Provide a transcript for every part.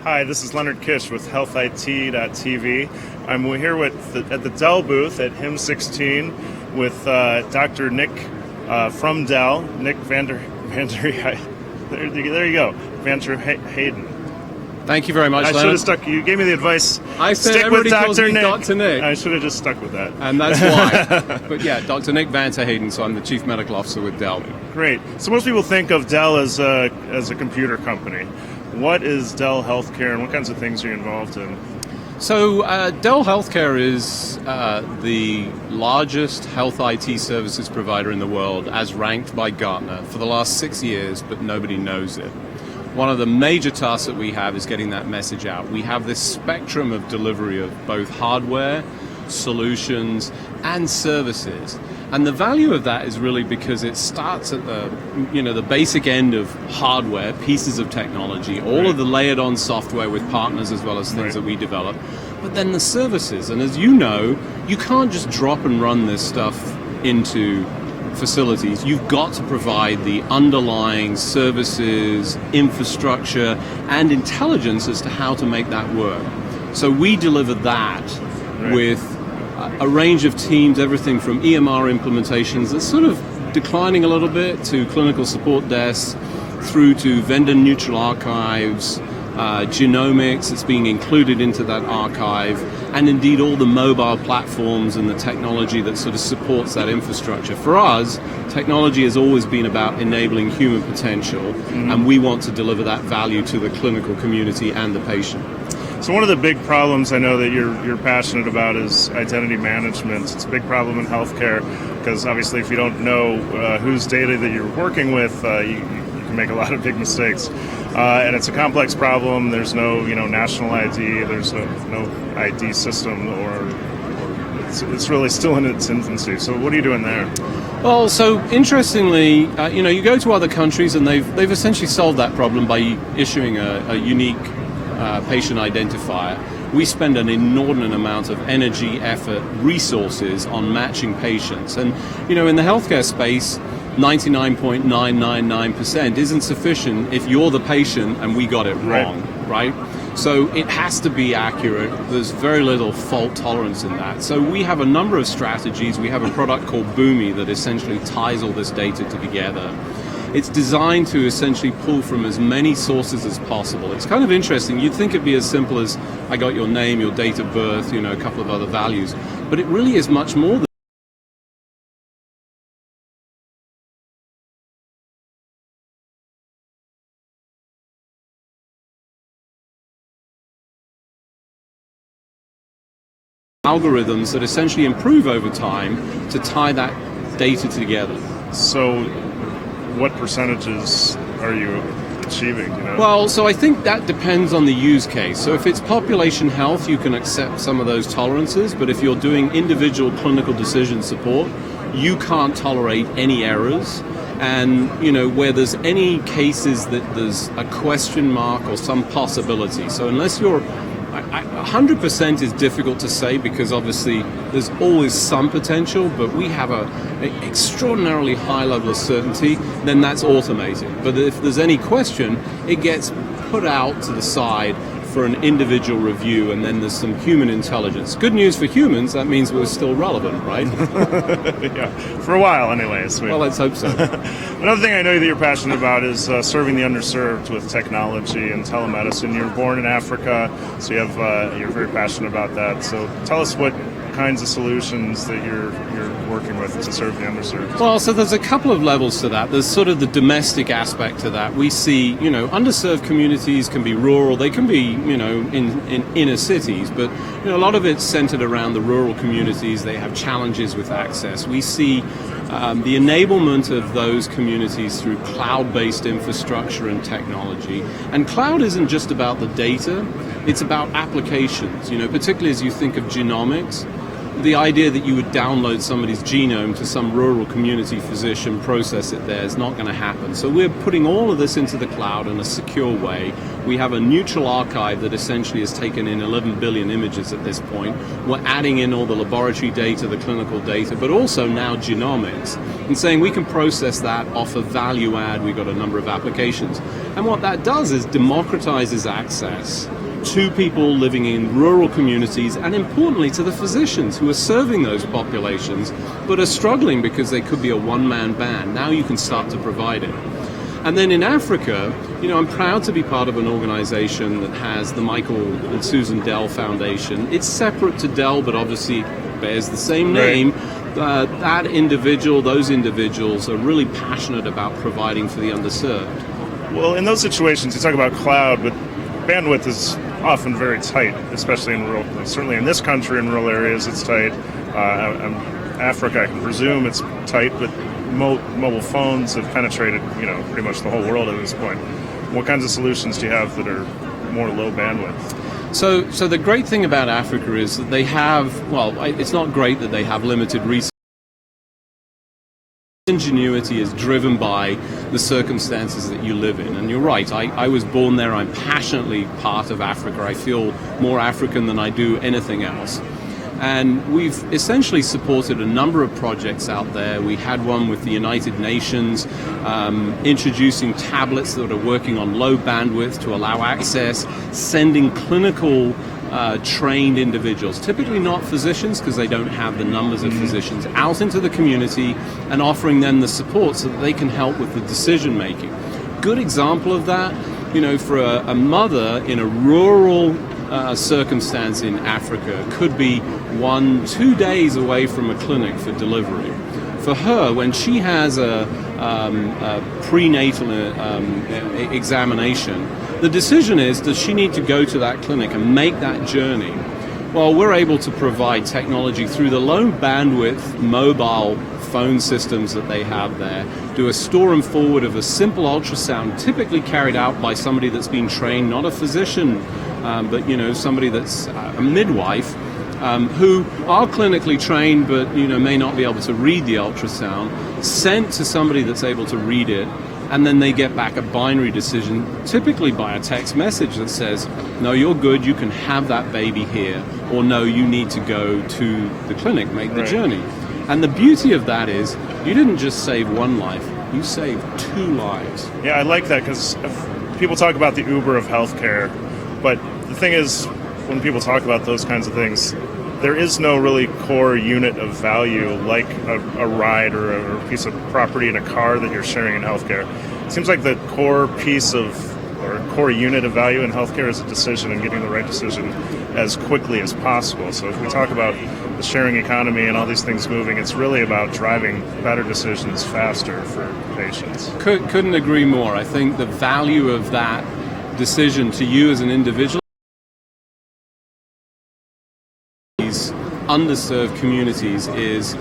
Hi, this is Leonard Kish with HealthIT.tv. I'm here at the Dell booth at HIM 16 with Dr. Nick from Dell, Nick there you go, Terheyden. Thank you very much, Leonard. I should have stuck. You gave me the advice. I said stick everybody with calls me Dr. Nick. I should have just stuck with that. And that's why. But yeah, Dr. Nick Van Terheyden, so I'm the Chief Medical Officer with Dell. Great. So most people think of Dell as a computer company. What is Dell Healthcare and what kinds of things are you involved in? So Dell Healthcare is the largest health IT services provider in the world as ranked by Gartner for the last 6 years, but nobody knows it. One of the major tasks that we have is getting that message out. We have this spectrum of delivery of both hardware, solutions, and services. And the value of that is really because it starts at the basic end of hardware, pieces of technology, all of the layered on software with partners as well as things that we develop, but then the services. And as you know, you can't just drop and run this stuff into facilities. You've got to provide the underlying services, infrastructure, and intelligence as to how to make that work. So we deliver that with a range of teams, everything from EMR implementations that's sort of declining a little bit to clinical support desks, through to vendor neutral archives, genomics that's being included into that archive, and indeed all the mobile platforms and the technology that sort of supports that infrastructure. For us, technology has always been about enabling human potential, and we want to deliver that value to the clinical community and the patient. So one of the big problems I know that you're passionate about is identity management. It's a big problem in healthcare because obviously if you don't know whose data that you're working with, you can make a lot of big mistakes. And it's a complex problem. There's no national ID. There's no ID system, or it's really still in its infancy. So what are you doing there? Well, so interestingly, you go to other countries and they've essentially solved that problem by issuing a unique patient identifier. We spend an inordinate amount of energy, effort, resources on matching patients. And, in the healthcare space, 99.999% isn't sufficient if you're the patient and we got it wrong, right? So it has to be accurate. There's very little fault tolerance in that. So we have a number of strategies. We have a product called Boomi that essentially ties all this data together. It's designed to essentially pull from as many sources as possible. It's kind of interesting. You'd think it'd be as simple as I got your name, your date of birth, a couple of other values. But it really is much more than algorithms that essentially improve over time to tie that data together. So what percentages are you achieving? Well, so I think that depends on the use case. So if it's population health, you can accept some of those tolerances, but if you're doing individual clinical decision support, you can't tolerate any errors. And, where there's any cases that there's a question mark or some possibility. So unless you're 100% is difficult to say because obviously there's always some potential, but we have an extraordinarily high level of certainty, then that's automated. But if there's any question, it gets put out to the side for an individual review, and then there's some human intelligence. Good news for humans, that means we're still relevant, right? Yeah, for a while anyways. Well, let's hope so. Another thing I know that you're passionate about is serving the underserved with technology and telemedicine. You were born in Africa, so you're very passionate about that. So tell us what kinds of solutions that you're working with to serve the underserved. Well, so there's a couple of levels to that. There's sort of the domestic aspect to that. We see, underserved communities can be rural, they can be, in inner cities, but a lot of it's centered around the rural communities. They have challenges with access. We see the enablement of those communities through cloud-based infrastructure and technology. And cloud isn't just about the data, it's about applications, particularly as you think of genomics. the idea that you would download somebody's genome to some rural community physician, process it there, is not going to happen. So we're putting all of this into the cloud in a secure way. We have a neutral archive that essentially has taken in 11 billion images at this point. We're adding in all the laboratory data, the clinical data, but also now genomics, and saying we can process that off a value add. We've got a number of applications. And what that does is democratizes access to people living in rural communities, and importantly to the physicians who are serving those populations but are struggling because they could be a one-man band. Now you can start to provide it. And then in Africa, I'm proud to be part of an organization that has the Michael and Susan Dell Foundation. It's separate to Dell, but obviously bears the same name. Those individuals are really passionate about providing for the underserved. Well, in those situations, you talk about cloud, but bandwidth is often very tight, especially in rural. Certainly in this country, in rural areas, it's tight. Africa, I can presume it's tight, but mobile phones have penetrated, pretty much the whole world at this point. What kinds of solutions do you have that are more low bandwidth? So the great thing about Africa is that they have. Well, it's not great that they have limited resources. Ingenuity is driven by the circumstances that you live in. And you're right, I was born there. I'm passionately part of Africa. I feel more African than I do anything else. And we've essentially supported a number of projects out there. We had one with the United Nations, introducing tablets that are working on low bandwidth to allow access, sending clinical trained individuals, typically not physicians because they don't have the numbers of physicians, out into the community and offering them the support so that they can help with the decision making. Good example of that, for a mother in a rural circumstance in Africa could be 1-2 days away from a clinic for delivery. For her, when she has a prenatal examination, the decision is, does she need to go to that clinic and make that journey? Well, we're able to provide technology through the low bandwidth mobile phone systems that they have there, do a store and forward of a simple ultrasound, typically carried out by somebody that's been trained, not a physician, but somebody that's a midwife, who are clinically trained but may not be able to read the ultrasound, sent to somebody that's able to read it, and then they get back a binary decision, typically by a text message that says, no, you're good, you can have that baby here, or no, you need to go to the clinic, make the journey. And the beauty of that is, you didn't just save one life, you saved 2 lives. Yeah, I like that, because people talk about the Uber of healthcare, but the thing is, when people talk about those kinds of things, there is no really core unit of value like a ride or a piece of property in a car that you're sharing in healthcare. It seems like the core piece of, or core unit of value in healthcare is a decision and getting the right decision as quickly as possible. So if we talk about the sharing economy and all these things moving, it's really about driving better decisions faster for patients. Couldn't agree more. I think the value of that decision to you as an individual, underserved communities, is,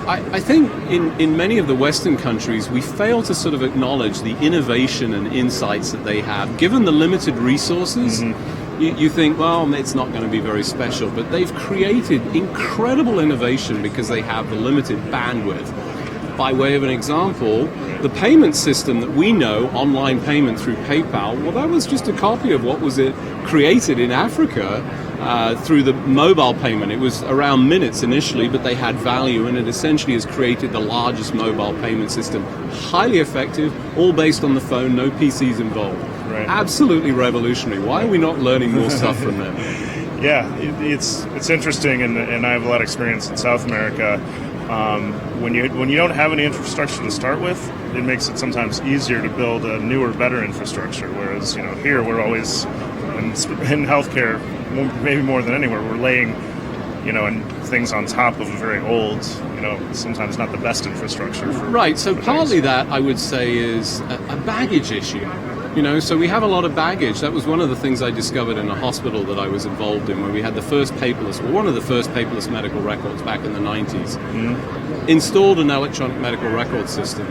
I think in many of the Western countries we fail to sort of acknowledge the innovation and insights that they have. Given the limited resources, you think, well, it's not going to be very special, but they've created incredible innovation because they have the limited bandwidth. By way of an example, the payment system that we know, online payment through PayPal, well, that was just a copy of what was created in Africa through the mobile payment. It was around minutes initially, but they had value, and it essentially has created the largest mobile payment system. Highly effective, all based on the phone, no PCs involved. Right. Absolutely revolutionary. Why are we not learning more stuff from them? Yeah, it's interesting, and I have a lot of experience in South America. When you don't have any infrastructure to start with, it makes it sometimes easier to build a newer, better infrastructure. Whereas here we're always in healthcare, maybe more than anywhere, we're laying and things on top of a very old, sometimes not the best infrastructure. Right. So partly that I would say is a baggage issue. So we have a lot of baggage. That was one of the things I discovered in a hospital that I was involved in, where we had the first paperless, or one of the first paperless medical records back in the 90s. Installed an electronic medical record system.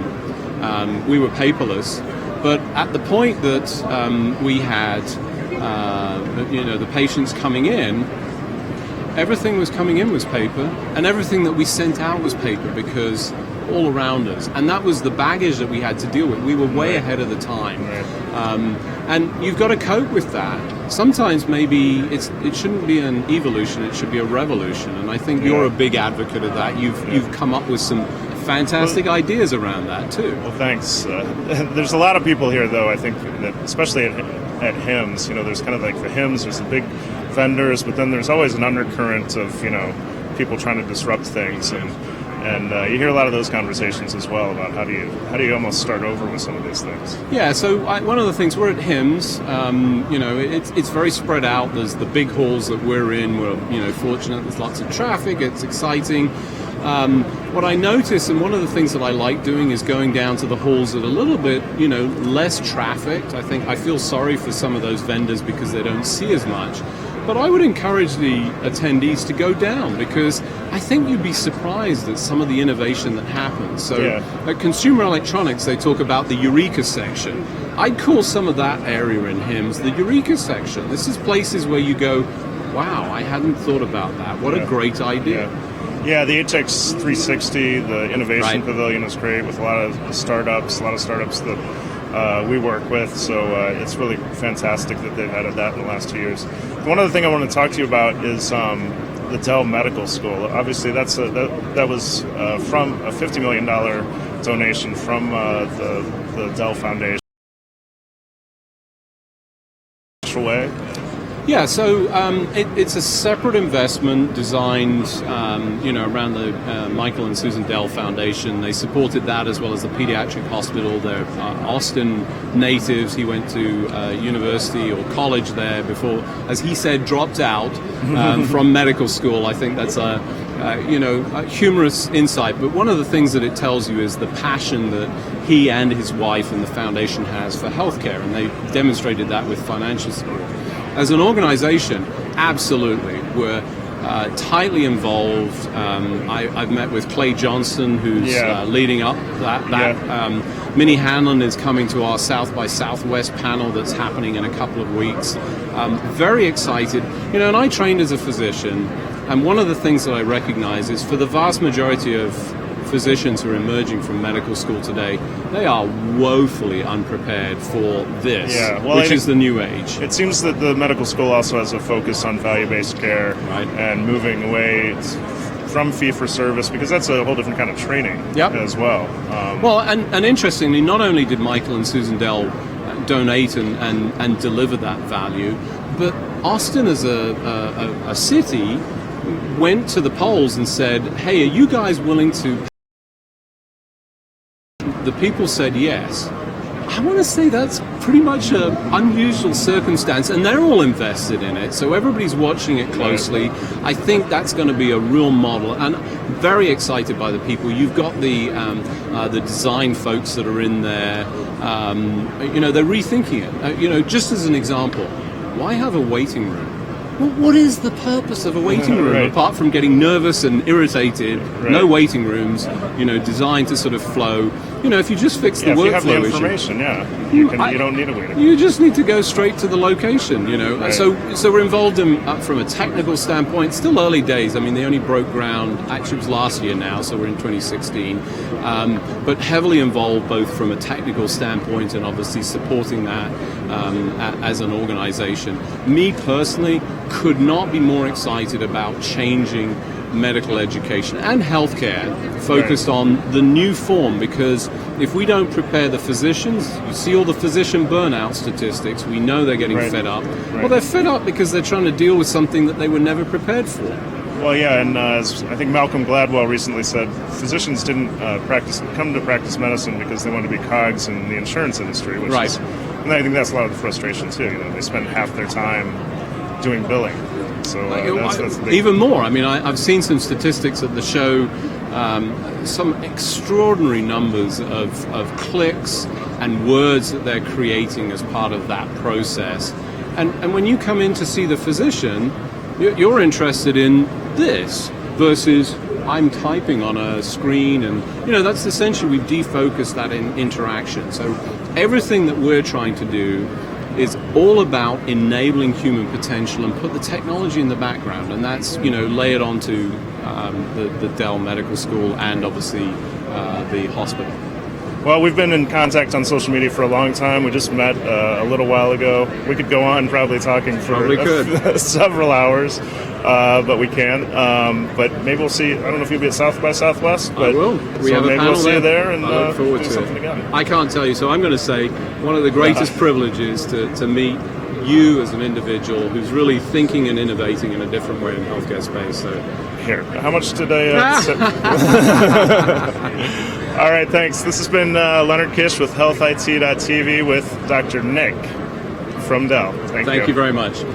We were paperless, but at the point that we had, the patients coming in, everything was coming in was paper, and everything that we sent out was paper because all around us. And that was the baggage that we had to deal with. We were way ahead of the time. And you've got to cope with that. Sometimes maybe it shouldn't be an evolution, it should be a revolution. And I think you're a big advocate of that. You've come up with some fantastic ideas around that too. Well, thanks. There's a lot of people here, though, I think, that especially at HIMSS, there's kind of like the HIMSS, there's the big vendors, but then there's always an undercurrent of, people trying to disrupt things. And you hear a lot of those conversations as well about how do you almost start over with some of these things. Yeah, so one of the things, we're at HIMSS, it's very spread out. There's the big halls that we're in. We're fortunate. There's lots of traffic. It's exciting. What I notice, and one of the things that I like doing, is going down to the halls that are a little bit, less trafficked. I feel sorry for some of those vendors because they don't see as much. But I would encourage the attendees to go down, because I think you'd be surprised at some of the innovation that happens. So at Consumer Electronics, they talk about the Eureka section. I'd call some of that area in HIMSS the Eureka section. This is places where you go, wow, I hadn't thought about that. What a great idea. Yeah, the HX 360, the Innovation Pavilion is great with a lot of startups that we work with, so it's really fantastic that they've added that in the last 2 years. One other thing I want to talk to you about is the Dell Medical School. Obviously, that was from a $50 million donation from the Dell Foundation. Way. Yeah, so it's a separate investment designed, around the Michael and Susan Dell Foundation. They supported that as well as the pediatric hospital. They're Austin natives. He went to university or college there before, as he said, dropped out from medical school. I think that's a humorous insight. But one of the things that it tells you is the passion that he and his wife and the foundation has for healthcare, and they demonstrated that with financial support. As an organization, absolutely, we're tightly involved. I've met with Clay Johnston, who's leading up that. Minnie Hanlon is coming to our South by Southwest panel that's happening in a couple of weeks. Very excited. And I trained as a physician, and one of the things that I recognize is for the vast majority of physicians who are emerging from medical school today, they are woefully unprepared for this, which is the new age. It seems that the medical school also has a focus on value-based care and moving away from fee-for-service, because that's a whole different kind of training as well. And interestingly, not only did Michael and Susan Dell donate and deliver that value, but Austin as a city went to the polls and said, hey, are you guys willing to... The people said yes. I want to say that's pretty much an unusual circumstance, and they're all invested in it, so everybody's watching it closely. I think that's going to be a real model, and very excited by the people. You've got the design folks that are in there. They're rethinking it. Just as an example, why have a waiting room? Well, what is the purpose of a waiting room apart from getting nervous and irritated? No waiting rooms, designed to sort of flow. If you just fix the workflow, if you have the information, you don't need a waiting room. You just need to go straight to the location, So we're involved in, from a technical standpoint, still early days. I mean, they only broke ground, actually it was last year now, so we're in 2016. But heavily involved both from a technical standpoint and obviously supporting that as an organization. Me personally could not be more excited about changing medical education and healthcare focused on the new form, because if we don't prepare the physicians, you see all the physician burnout statistics, we know they're getting fed up. Well, they're fed up because they're trying to deal with something that they were never prepared for. Well, and as I think Malcolm Gladwell recently said, physicians didn't come to practice medicine because they wanted to be cogs in the insurance industry, which is, and I think that's a lot of the frustration too. They spend half their time doing billing. So that's even more. I mean, I've seen some statistics at the show, some extraordinary numbers of clicks and words that they're creating as part of that process. And when you come in to see the physician, you're interested in this versus I'm typing on a screen, and that's essentially, we've defocused that in interaction. So everything that we're trying to do is all about enabling human potential and put the technology in the background, and that's layered onto the Dell Medical School and obviously the hospital. Well, we've been in contact on social media for a long time. We just met a little while ago. We could go on probably talking for several hours, but we can. But maybe we'll see. I don't know if you'll be at South by Southwest. But I will. We have a maybe panel we'll see you there and I look forward do to something it. together. I can't tell you. So I'm going to say one of the greatest privileges to meet you as an individual who's really thinking and innovating in a different way in the healthcare space. So here, how much today? All right, thanks. This has been Leonard Kish with HealthIT.tv with Dr. Nick from Dell. Thank you very much.